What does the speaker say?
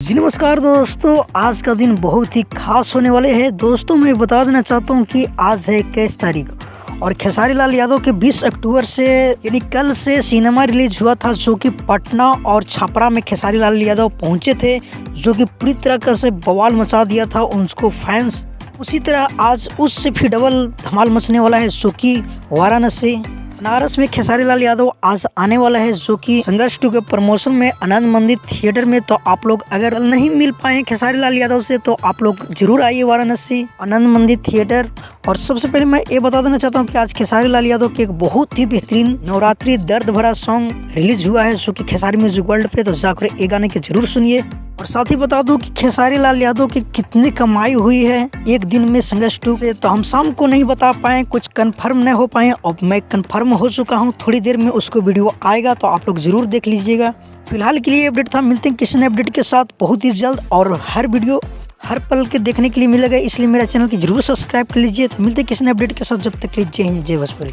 जी नमस्कार दोस्तों, आज का दिन बहुत ही खास होने वाले हैं। दोस्तों मैं बता देना चाहता हूं कि आज है 21 तारीख और खेसारी लाल यादव के 20 अक्टूबर से यानी कल से सिनेमा रिलीज हुआ था, जो कि पटना और छपरा में खेसारी लाल यादव पहुंचे थे, जो कि पूरी तरह से बवाल मचा दिया था उनको फैंस। उसी तरह आज उससे भी डबल धमाल मचने वाला है, जो कि वाराणसी बनारस में खेसारी लाल यादव आज आने वाला है, जो कि संघर्ष 2 के प्रमोशन में आनंद मंदिर थिएटर में। तो आप लोग अगर नहीं मिल पाए खेसारी लाल यादव से तो आप लोग जरूर आइए वाराणसी आनंद मंदिर थिएटर। और सबसे पहले मैं ये बता देना चाहता हूँ कि आज खेसारी लाल यादव के एक बहुत ही बेहतरीन नवरात्रि दर्द भरा सॉन्ग रिलीज हुआ है, जो कि खेसारी म्यूजिक वर्ल्ड पे। तो जाकर ये गाने के जरूर सुनिए। और साथ ही बता दूं कि खेसारी लाल यादव की कितनी कमाई हुई है एक दिन में संघर्ष 2 से, तो हम शाम को नहीं बता पाए, कुछ कंफर्म नहीं हो पाए। अब मैं कंफर्म हो चुका हूं, थोड़ी देर में उसको वीडियो आएगा तो आप लोग जरूर देख लीजिएगा। फिलहाल के लिए अपडेट था, मिलते हैं किसी नए अपडेट के साथ बहुत ही जल्द। और हर वीडियो हर पल के देखने के लिए मिलेगा, इसलिए मेरा चैनल की जरूर सब्सक्राइब कर लीजिए। तो मिलते हैं किसी नए अपडेट के साथ, जब तक के लिए जय हिंद जय भोजपुरी।